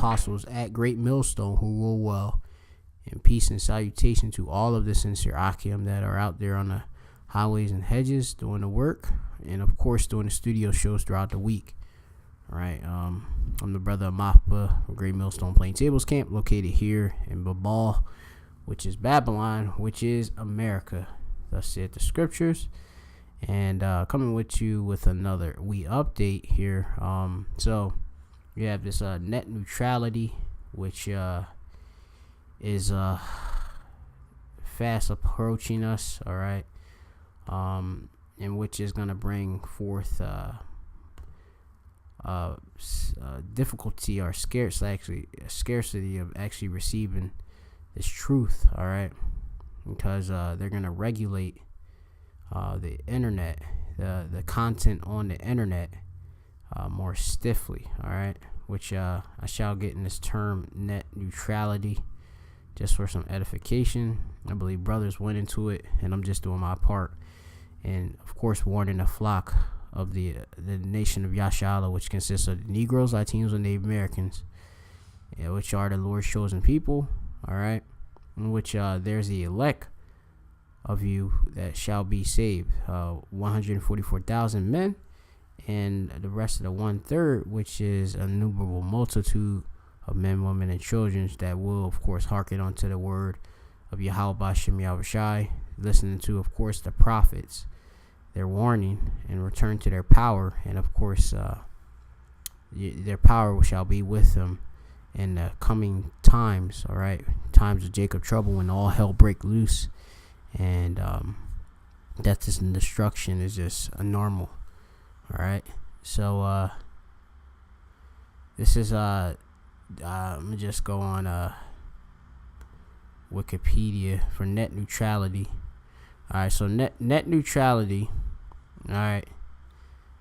apostles at Great Millstone who rule well. And peace and salutation to all of the sincere Akim that are out there on the highways and hedges doing the work, and of course doing the studio shows throughout the week. All right, I'm the brother of Mappa of Great Millstone Plain Tables Camp, located here in Babal, which is Babylon, which is America. Thus saith the scriptures. And coming with you with another update here. So you have this net neutrality, which is fast approaching us. All right, and which is gonna bring forth difficulty or scarcity of actually receiving this truth. All right, because they're gonna regulate the internet, the content on the internet more stiffly. All right, which I shall get in this term net neutrality just for some edification. I believe brothers went into it, and I'm just doing my part, and of course warning the flock of the nation of Yashala, which consists of Negroes, Latinos, and Native Americans, which are the Lord's chosen people. All right, in which there's the elect of you that shall be saved, 144,000 men, and the rest of the 1/3, which is an innumerable multitude of men, women, and children that will, of course, hearken unto the word of Yahweh Bashem Yahushai, listening to, of course, the prophets, their warning, and return to their power. And, of course, their power shall be with them in the coming times, all right, times of Jacob trouble, when all hell break loose, and death and destruction is just a normal. All right, so this is I'm gonna just go on Wikipedia for net neutrality. All right, so net neutrality. All right,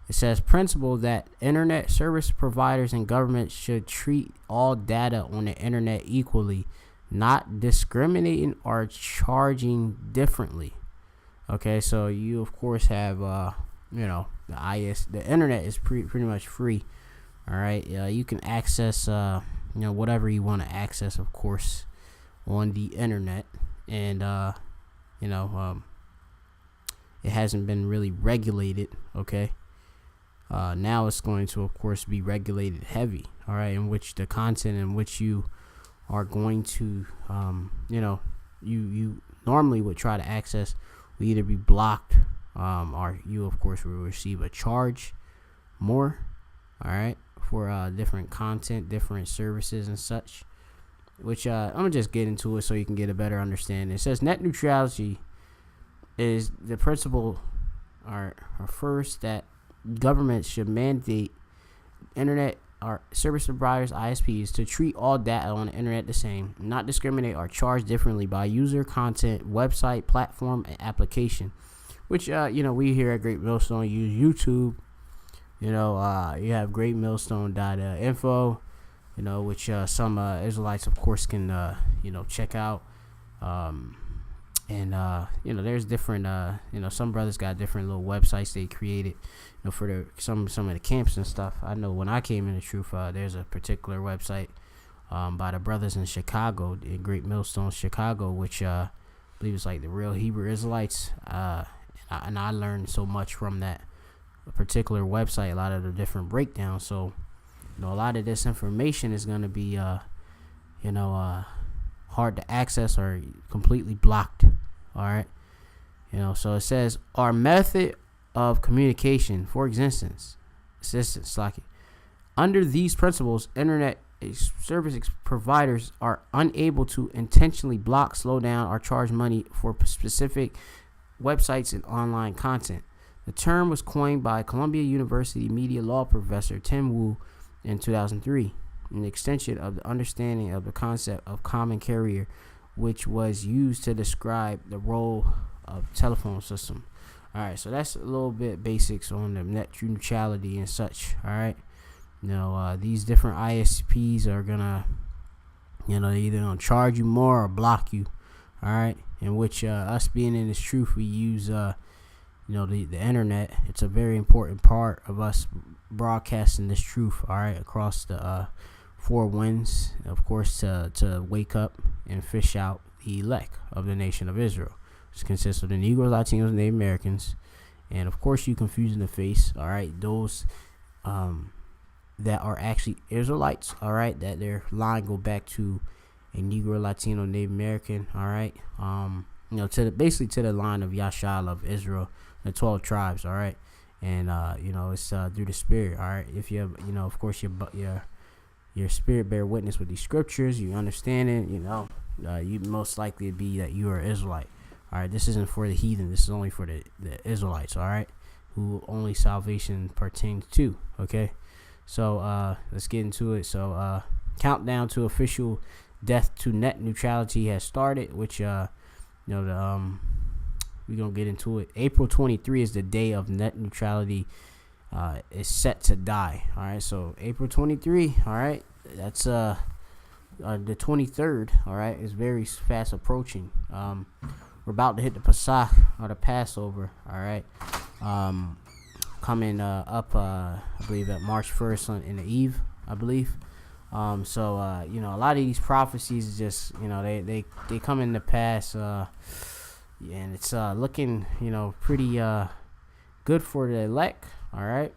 it says principle that internet service providers and governments should treat all data on the internet equally, not discriminating or charging differently. Okay, so you of course have the internet is pretty much free. All right, you can access whatever you want to access, of course, on the internet, and it hasn't been really regulated. Okay, now it's going to, of course, be regulated heavy. All right, in which the content in which you are going to you normally would try to access will either be blocked, or you of course will receive a charge more, all right, for different content, different services and such, which I'm gonna just get into it so you can get a better understanding. It says net neutrality is the principle or first that governments should mandate internet or service providers, ISPs, to treat all data on the internet the same, not discriminate or charge differently by user, content, website, platform, and application. Which we here at Great Millstone use YouTube. You have greatmillstone.info. Which some Israelites, of course, can check out. There's different some brothers got different little websites they created, for some of the camps and stuff. I know when I came in the truth, there's a particular website by the brothers in Chicago, in Great Millstone, Chicago, which I believe is like the real Hebrew Israelites. And I learned so much from that particular website, a lot of the different breakdowns. So, a lot of this information is going to be, hard to access or completely blocked. All right. So it says our method of communication, for existence, assistance, like under these principles, internet service providers are unable to intentionally block, slow down, or charge money for specific websites and online content. The term was coined by Columbia University media law professor Tim Wu in 2003, an extension of the understanding of the concept of common carrier, which was used to describe the role of telephone system. All right, so that's a little bit basics on the net neutrality and such. All right, these different ISPs are gonna, they're either gonna charge you more or block you. All right, in which us being in this truth, we use the internet. It's a very important part of us broadcasting this truth. All right, across the four winds, of course, to wake up and fish out the elect of the nation of Israel, which consists of the Negroes, Latinos, and Native Americans. And of course, you confusing the face, all right, those that are actually Israelites, all right, that their line go back to a Negro, Latino, Native American, all right, to basically to the line of Yashal of Israel, the 12 tribes, all right, and it's through the Spirit, all right. If you have, of course, your spirit bear witness with these scriptures, you understand it, you most likely be that you are Israelite. All right, this isn't for the heathen. This is only for the Israelites, all right, who only salvation pertains to, okay? So let's get into it. So countdown to official death to net neutrality has started, which, we're going to get into it. April 23 is the day of net neutrality is set to die, all right? So April 23, all right, that's the 23rd, all right, is very fast approaching. We're about to hit the Pesach, or the Passover, all right, coming up, I believe, at March 1st in the eve, I believe. So a lot of these prophecies just, they come into pass, and it's looking, pretty good for the elect, all right,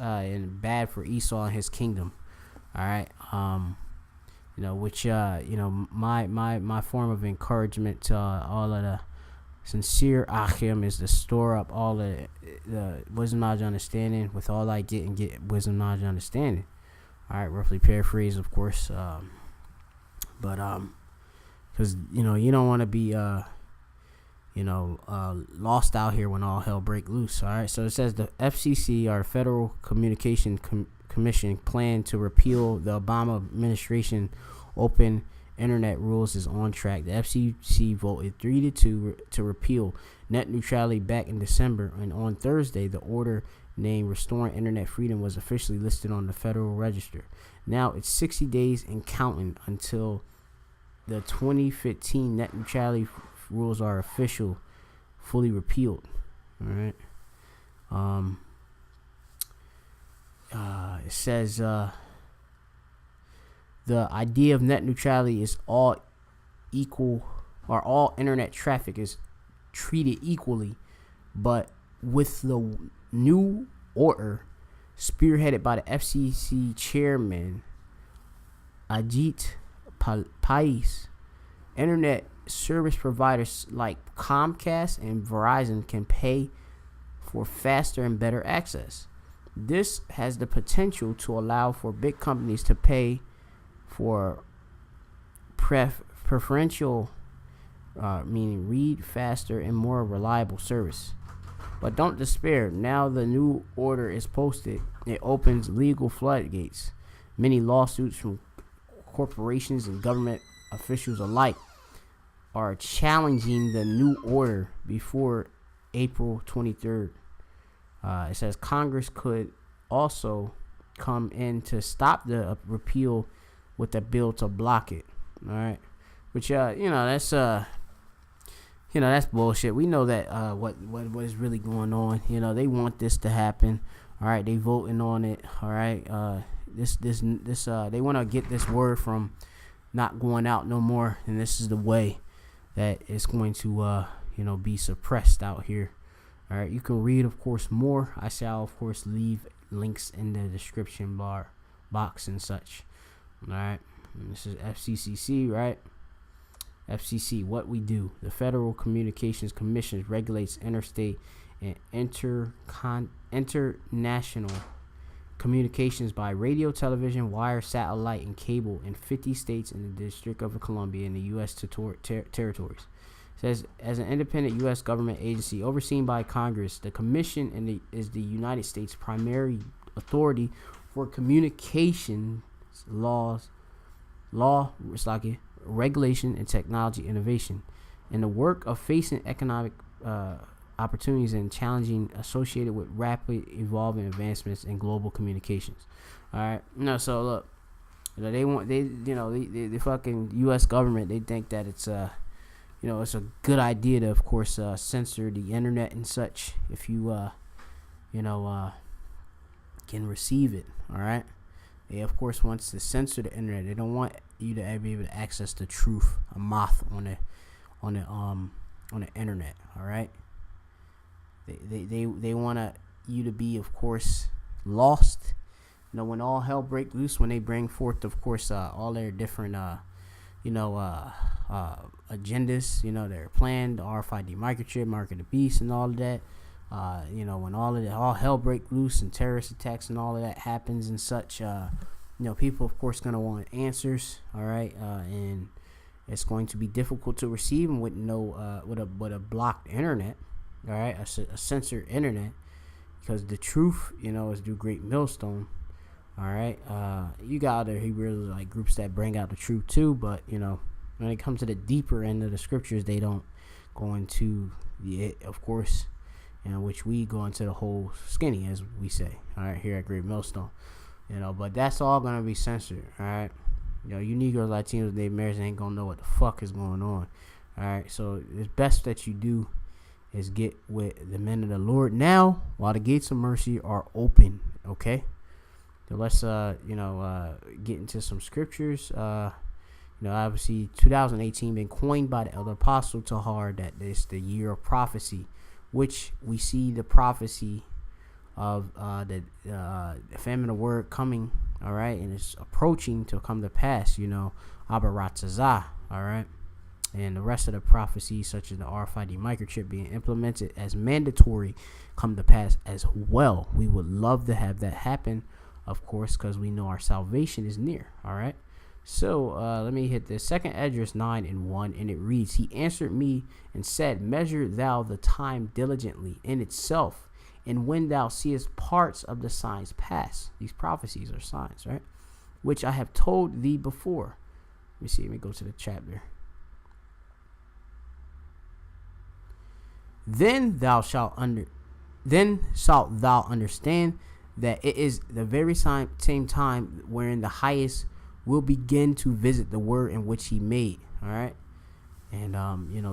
and bad for Esau and his kingdom, all right. Which my form of encouragement to all of the sincere Achim is to store up all the wisdom, knowledge, understanding. With all I get wisdom, knowledge, understanding. All right, roughly paraphrase, of course. But because you don't want to be lost out here when all hell break loose. All right, so it says the FCC, or Federal Communication Commission, plan to repeal the Obama administration open internet rules is on track. The FCC voted 3-2 to repeal net neutrality back in December, and on Thursday, the order named Restoring Internet Freedom was officially listed on the Federal Register. Now it's 60 days and counting until the 2015 net neutrality rules are fully repealed. All right. It says the idea of net neutrality is all equal, or all internet traffic is treated equally, but with the new order spearheaded by the FCC chairman Ajit Pais, internet service providers like Comcast and Verizon can pay for faster and better access. This has the potential to allow for big companies to pay for preferential, meaning read faster and more reliable service. But don't despair. Now the new order is posted. It opens legal floodgates. Many lawsuits from corporations and government officials alike are challenging the new order before April 23rd. It says Congress could also come in to stop the repeal with a bill to block it. All right, which that's that's bullshit. We know that what is really going on. They want this to happen. All right, they voting on it. All right, this they want to get this word from not going out no more, and this is the way that it's going to be suppressed out here. All right, you can read, of course, more. I shall, of course, leave links in the description box and such. All right, and this is FCCC, right? FCC, what we do. The Federal Communications Commission regulates interstate and international communications by radio, television, wire, satellite, and cable in 50 states and the District of Columbia in the U.S. territories. Says, as an independent U.S. government agency overseen by Congress, the Commission is the United States' primary authority for communications law, regulation, and technology innovation, in the work of facing economic opportunities and challenging associated with rapidly evolving advancements in global communications. All right, so look, the fucking U.S. government, they think that it's it's a good idea to, of course, censor the internet and such if you, can receive it. All right. They of course wants to censor the internet. They don't want you to be able to access the truth, a moth on the internet. All right. They want you to be, of course, lost. When all hell breaks loose, when they bring forth, of course, all their different agendas, their plan, the RFID microchip, mark of the beast, and all of that. When all hell break loose and terrorist attacks and all of that happens and such, people, of course, gonna want answers. All right, and it's going to be difficult to receive them with with a blocked internet. All right, a censored internet, because the truth, is through great millstone. All right, you got other Hebrews like groups that bring out the truth too, but when it comes to the deeper end of the scriptures, they don't go into of course, which we go into the whole skinny, as we say. All right, here at Great Millstone, but that's all gonna be censored. All right, you Negroes, Latinos, Native Americans ain't gonna know what the fuck is going on. All right, so it's best that you do is get with the men of the Lord now while the gates of mercy are open. Okay. So let's get into some scriptures. Obviously 2018 been coined by the elder apostle Tahar that it's the year of prophecy, which we see the prophecy of the famine of word coming, all right, and it's approaching to come to pass, Abaratazah, all right, and the rest of the prophecies, such as the RFID microchip being implemented as mandatory, come to pass as well. We would love to have that happen, of course, because we know our salvation is near. All right. So let me hit this. 2nd Esdras 9:1, and it reads, He answered me and said, Measure thou the time diligently in itself, and when thou seest parts of the signs pass. These prophecies are signs, right? Which I have told thee before. Let me go to the chapter. Then shalt thou understand that it is the very same time wherein the highest will begin to visit the word in which he made. All right. And,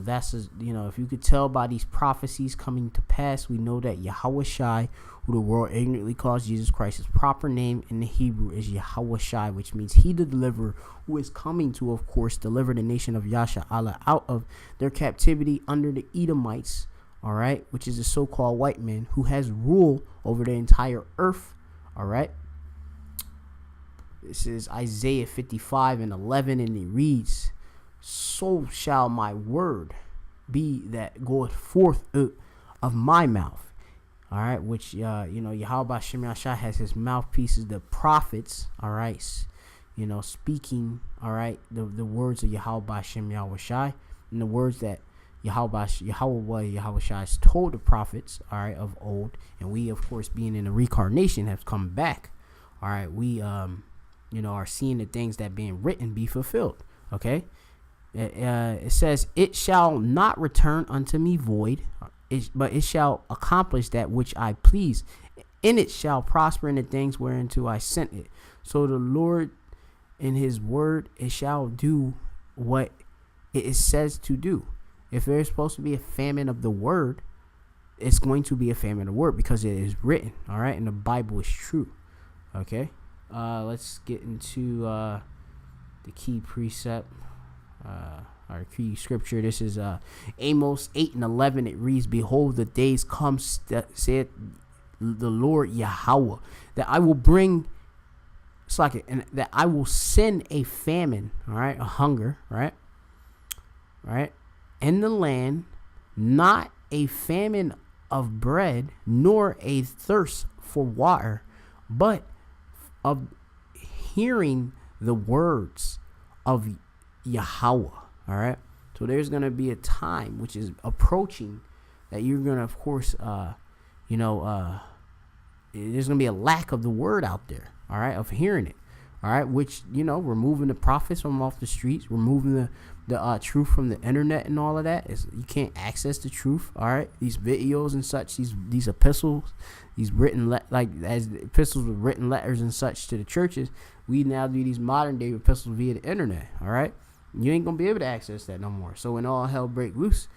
that's, if you could tell by these prophecies coming to pass, we know that Yahweh Shai, who the world ignorantly calls Jesus Christ, his proper name in the Hebrew is Yahweh Shai, which means he the deliverer, who is coming to, of course, deliver the nation of Yasha Allah out of their captivity under the Edomites. All right, which is a so-called white man who has rule over the entire earth. All right. This is Isaiah 55:11, and it reads, So shall my word be that goeth forth of my mouth. All right, which Yahweh Shem Yahshua has his mouthpieces, the prophets. All right, speaking. All right, the words of Yahweh Shem Yahweh, and the words that Yahweh Shai told the prophets, all right, of old, and we, of course, being in the reincarnation, have come back. All right, we are seeing the things that being written be fulfilled. Okay, it says, It shall not return unto me void, but it shall accomplish that which I please. In it shall prosper in the things whereunto I sent it. So the Lord, in his word, it shall do what it says to do. If there's supposed to be a famine of the word, it's going to be a famine of the word because it is written. All right. And the Bible is true. Okay. Let's get into the key precept, our key scripture. This is Amos 8:11. It reads, Behold, the days come, saith the Lord Yahweh, that I will bring, and that I will send a famine, all right, a hunger, right, in the land, not a famine of bread, nor a thirst for water, but of hearing the words of Yahweh. All right. So there's going to be a time which is approaching that you're going to, of course, there's going to be a lack of the word out there. All right. Of hearing it. All right. Which, removing the prophets from off the streets, removing the truth from the internet and all of that. You can't access the truth. All right. These videos and such, these epistles, these written, as the epistles with written letters and such to the churches, we now do these modern day epistles via the internet. All right. You ain't going to be able to access that no more. So when all hell break loose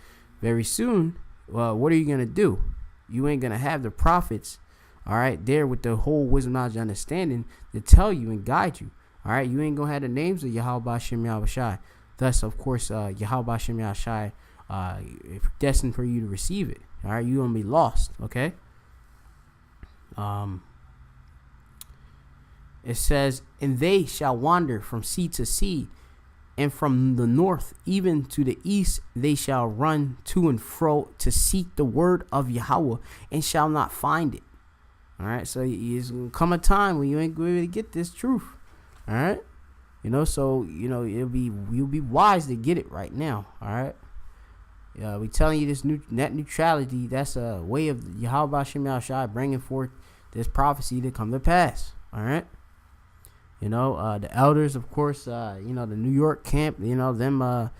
very soon, what are you going to do? You ain't going to have the prophets All right, there with the whole wisdom, knowledge, and understanding to tell you and guide you. All right, you ain't gonna have the names of Yahweh Shem Yahweh Shai. Thus, of course, Yahweh Shem Yahweh Shai, destined for you to receive it. All right, you gonna be lost. Okay. It says, and they shall wander from sea to sea, and from the north even to the east they shall run to and fro to seek the word of Yahweh, and shall not find it. All right, so it's gonna come a time when you ain't going to get this truth. All right, so you'll be wise to get it right now. All right, we telling you this net neutrality. That's a way of Yahweh Shem Shai bringing forth this prophecy to come to pass. All right. The elders, of course, the New York camp, them,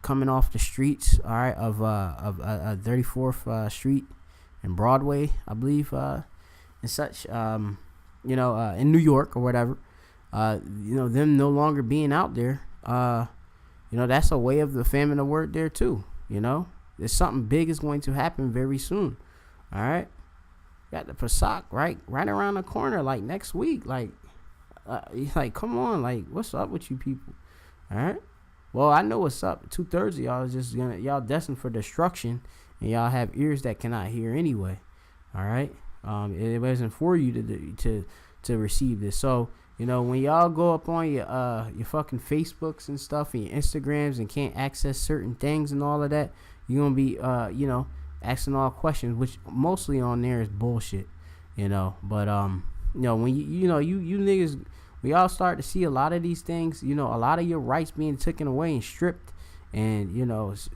coming off the streets, all right, of 34th Street and Broadway, I believe, and such, in New York or whatever, them no longer being out there, that's a way of the famine of word there too. There's something big is going to happen very soon. All right. Got the Pesach right around the corner, like next week. Like come on, like what's up with you people? All right. Well, I know what's up. 2/3 of y'all is just y'all destined for destruction, and y'all have ears that cannot hear anyway. All right. It wasn't for you to receive this. So when y'all go up on your fucking Facebooks and stuff and your Instagrams and can't access certain things and all of that, you're gonna be asking all questions, which mostly on there is bullshit, but when you niggas, we all start to see a lot of these things, a lot of your rights being taken away and stripped, and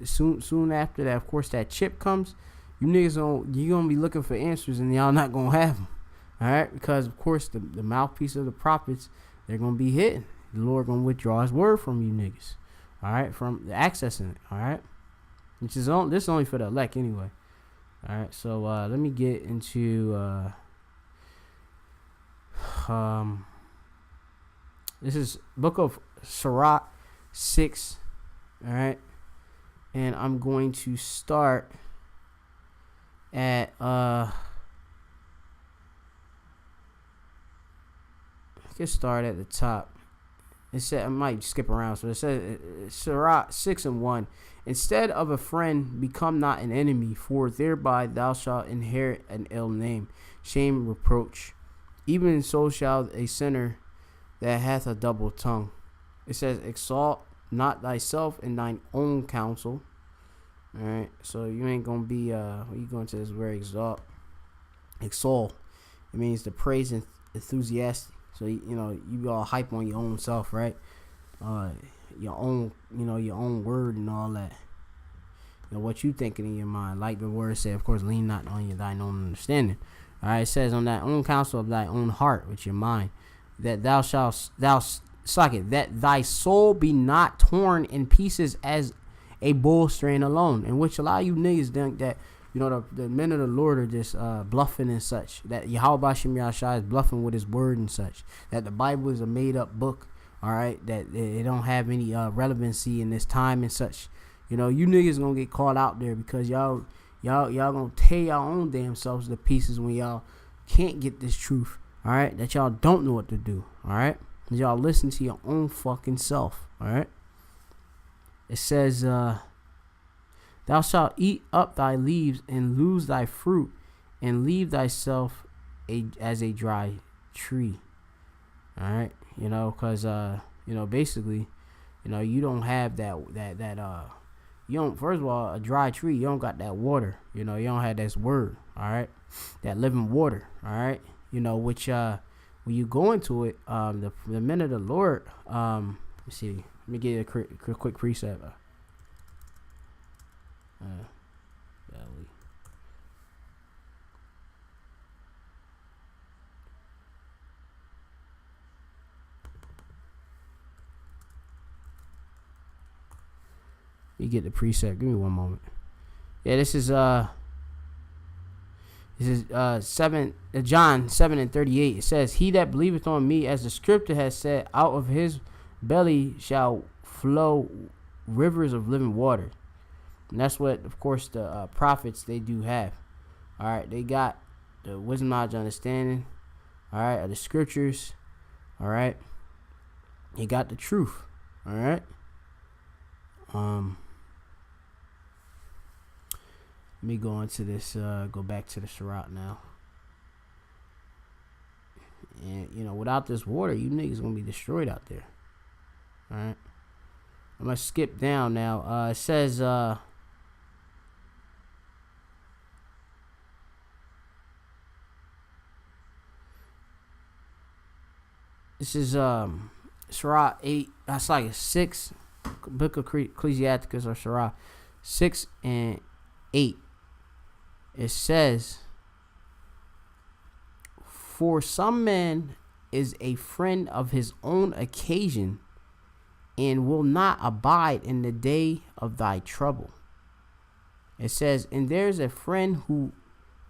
soon after that, of course, that chip comes, you niggas you're gonna be looking for answers, and y'all not gonna have them. All right, because of course the mouthpiece of the prophets, they're gonna be hitting. The Lord gonna withdraw his word from you niggas, all right, from accessing it. All right. This is only for the elect anyway. All right, so let me get into this is Book of Sirach 6. All right, and I'm going to start at start at the top. It said I might skip around, so it says Sirach 6:1. Instead of a friend, become not an enemy, for thereby thou shalt inherit an ill name, shame, reproach. Even so shall a sinner that hath a double tongue. It says, exalt not thyself in thine own counsel. All right, so you ain't gonna be you going to this word exalt. Exalt. It means to praise and enthusiastic. So you all hype on your own self, right? Your own word and all that. What you thinking in your mind, like the word said, of course, lean not on thine own understanding. All right, it says on thy own counsel of thy own heart, with your mind, that that thy soul be not torn in pieces as a bull strain alone. In which a lot of you niggas think that the men of the Lord are just bluffing and such. That Yahweh Shem Yahshai is bluffing with his word and such. That the Bible is a made up book. All right, that it don't have any relevancy in this time and such. You niggas gonna get caught out there because y'all gonna tear y'all own damn selves to pieces when y'all can't get this truth. All right, that y'all don't know what to do. All right, y'all listen to your own fucking self. All right. It says, thou shalt eat up thy leaves and lose thy fruit, and leave thyself as a dry tree. All right. Because basically, you don't have that you don't, first of all, a dry tree, you don't got that water, you don't have this word, all right, that living water, all right, which when you go into it, the men of the Lord, let's see, let me give you a quick precept. You get the precept. Give me one moment. Yeah, this is John 7:38. It says, "He that believeth on me, as the scripture has said, out of his belly shall flow rivers of living water." And that's what, of course, the prophets they do have. All right, they got the wisdom, knowledge, understanding, all right, of the scriptures, all right. He got the truth, all right. Let me go into this. Go back to the Sirach now. And without this water, you niggas gonna be destroyed out there. All right. I'm gonna skip down now. It says. This is Sirach 8. That's like 6. Book of Ecclesiasticus or Sirach 6 and 8. It says, "For some man is a friend of his own occasion, and will not abide in the day of thy trouble." It says, "And there's a friend who,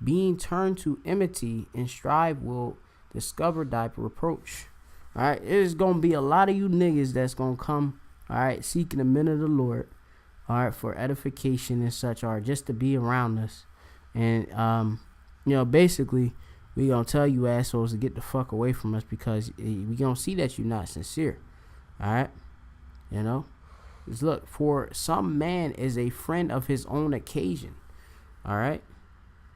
being turned to enmity and strife, will discover thy reproach." All right, there's gonna be a lot of you niggas that's gonna come, all right, seeking the men of the Lord, all right, for edification and such, or just to be around us. And basically, we gonna tell you assholes to get the fuck away from us, because we gonna see that you're not sincere. All right, just look, for some man is a friend of his own occasion. All right,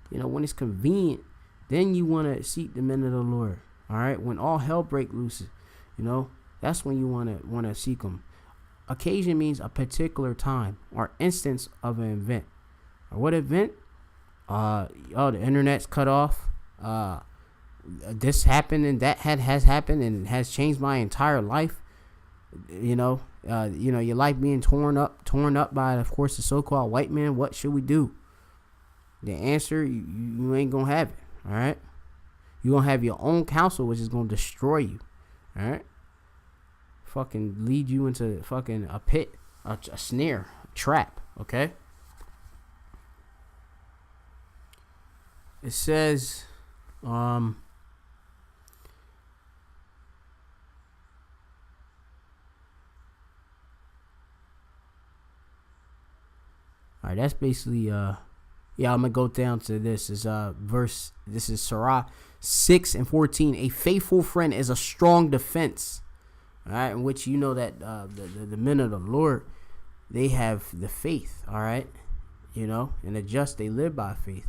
when it's convenient, then you want to seek the men of the Lord. All right, when all hell break loose, that's when you want to seek them. Occasion means a particular time or instance of an event. Or what event? The internet's cut off. This happened and that has happened and it has changed my entire life. Your life being torn up by, of course, the so-called white man. What should we do? The answer, you ain't gonna have it. All right. You're going to have your own counsel, which is going to destroy you. All right? Fucking lead you into fucking a pit, a snare, a trap. Okay? It says, all right, that's basically, I'm going to go down to this. This is Sirach 6 and 14. "A faithful friend is a strong defense." All right, in which that the men of the Lord, they have the faith. All right, and the just, they live by faith.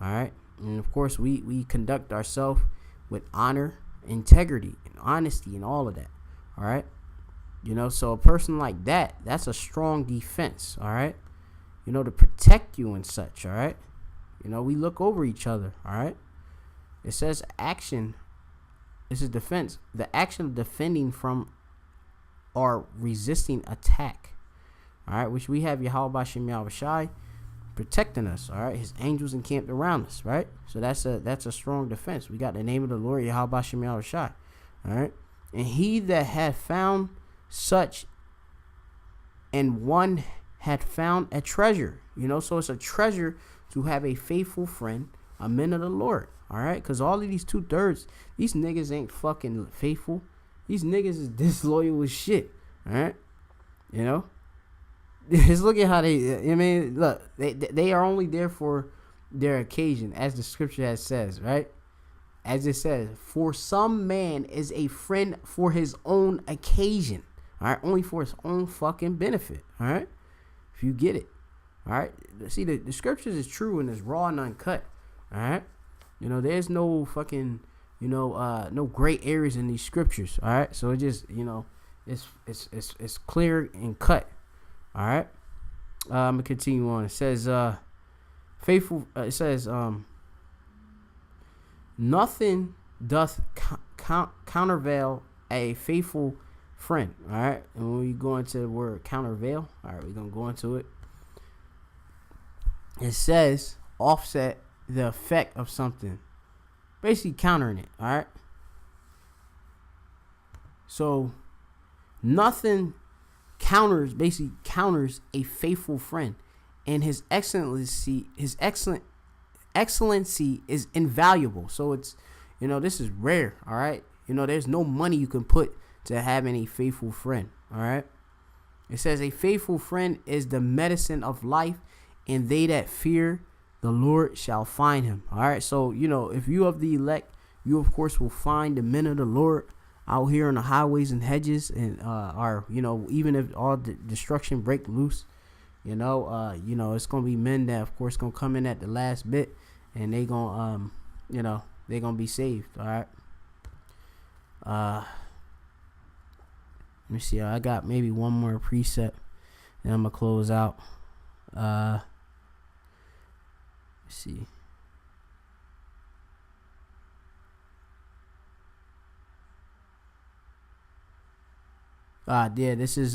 All right, and of course we conduct ourselves with honor, integrity, and honesty, and all of that. All right, so a person like that's a strong defense. All right, to protect you and such. All right, we look over each other. All right. It says action. This is defense. The action of defending from or resisting attack. All right, which we have Yahweh Bashem Yahushai protecting us. All right, His angels encamped around us. Right, so that's a strong defense. We got the name of the Lord Yahweh Bashem Yahushai. All right, and he that had found such, and one had found a treasure. So it's a treasure to have a faithful friend, a man of the Lord. All right, because all of these 2/3, these niggas ain't fucking faithful. These niggas is disloyal as shit. All right, just look at how they. Look, they are only there for their occasion, as the scripture says, right? As it says, "For some man is a friend for his own occasion." All right, only for his own fucking benefit. All right, if you get it. All right, see, the scriptures is true and it's raw and uncut. All right. There's no fucking, no gray areas in these scriptures. All right, so it just, it's clear and cut. All right, I'm gonna continue on. It says, faithful. It says, "Nothing doth countervail a faithful friend." All right, and when we go into the word countervail, all right, we're gonna go into it. It says offset the effect of something, basically countering it. All right, so nothing basically counters a faithful friend, and his excellency is invaluable. So it's, this is rare. All right, there's no money you can put to having a faithful friend. All right, it says a faithful friend is the medicine of life, and they that fear the Lord shall find him. All right. So, if you of the elect, you of course will find the men of the Lord out here on the highways and hedges, and even if all the destruction break loose, it's gonna be men that of course gonna come in at the last bit, and they gonna they gonna be saved. All right. Let me see. I got maybe one more preset, and I'm gonna close out. Let's see. Yeah, this is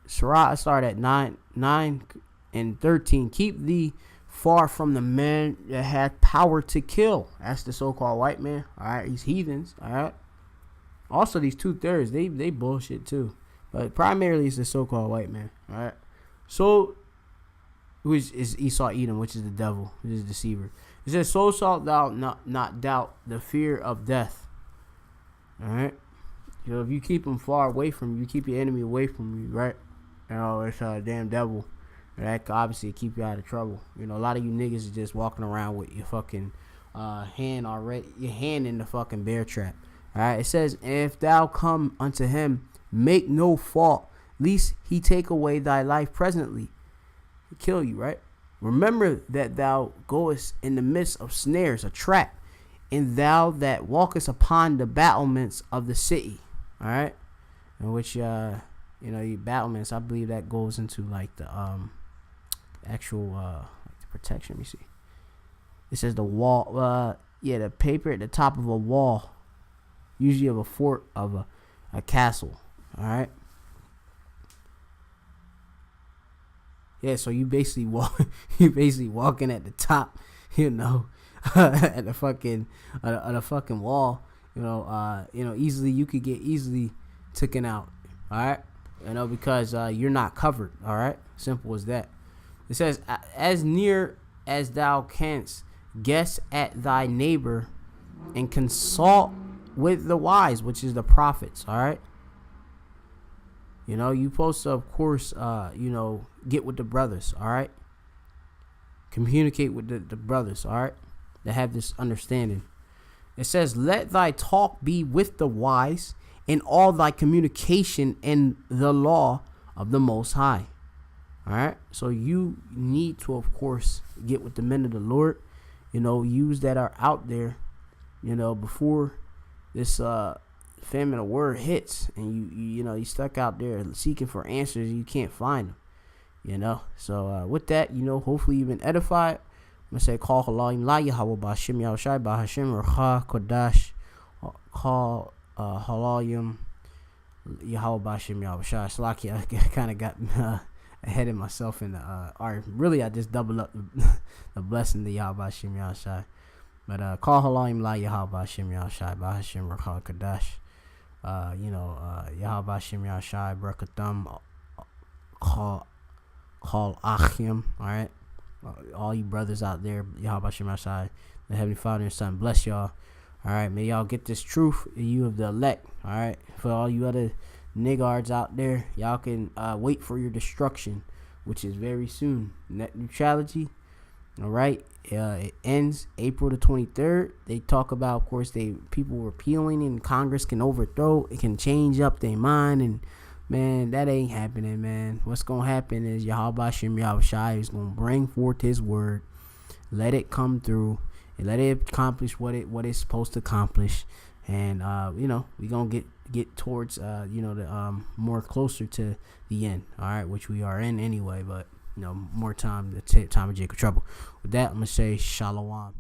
Surah. I start at 9 and 13. Keep thee far from the men that had power to kill. That's the so-called white man. All right, these heathens. All right. Also, these 2/3, they bullshit too, but primarily it's the so-called white man. All right. So, which is Esau Edom, which is the devil, which is the deceiver. It says, "So shalt thou not doubt the fear of death." All right. If you keep them far away from you, keep your enemy away from you, right? It's a damn devil. That could obviously keep you out of trouble. A lot of you niggas is just walking around with your fucking hand in the fucking bear trap. All right. It says, "If thou come unto him, make no fault, lest he take away thy life presently, kill you." Right. "Remember that thou goest in the midst of snares, a trap, and thou that walkest upon the battlements of the city." All right. In which your battlements, I believe that goes into like the actual the protection. Let me see. It says the wall. The paper at the top of a wall, usually of a fort, of a castle. All right. Yeah, so you basically walking at the top, at the fucking wall, easily you could get easily taken out. All right. Because you're not covered. All right. Simple as that. It says, "As near as thou canst, guess at thy neighbor, and consult with the wise," which is the prophets. All right. You supposed to, of course, get with the brothers. All right. Communicate with the brothers. All right. That have this understanding. It says, "Let thy talk be with the wise, and all thy communication in the law of the Most High." All right. So you need to, of course, get with the men of the Lord. Use that are out there, before this famine of word hits, and you stuck out there seeking for answers, you can't find them. So with that, hopefully you've been edified. I'm gonna say, "Call Halayim La Yahweh Bashim Yahushai Bahashim Racha Kodash." Call Halayim Yahweh Bashim Yahushai. Slaki, I kind of got ahead of myself in the really I just doubled up the blessing to Yahweh Bashim Yahushai. But call Halayim La Yahweh Bashim Yahushai Bahashim Racha Kodash. Yahweh Bashim Yahushai Barakatham. Call Achim. All right. All you brothers out there, Yahweh Bashim Yahushai, the Heavenly Father and Son, bless y'all. All right, may y'all get this truth, you of the elect. All right, for all you other niggards out there, y'all can wait for your destruction, which is very soon. Net neutrality. All right, it ends April the 23rd. They talk about, of course, people repealing and Congress can overthrow. It can change up their mind, and man, that ain't happening, man. What's gonna happen is Yahweh Bashim Yahushai is gonna bring forth His word, let it come through, and let it accomplish what it's supposed to accomplish. And we gonna get towards the more closer to the end. All right, which we are in anyway, but more time, the time of Jacob trouble. With that, I'm gonna say shalom.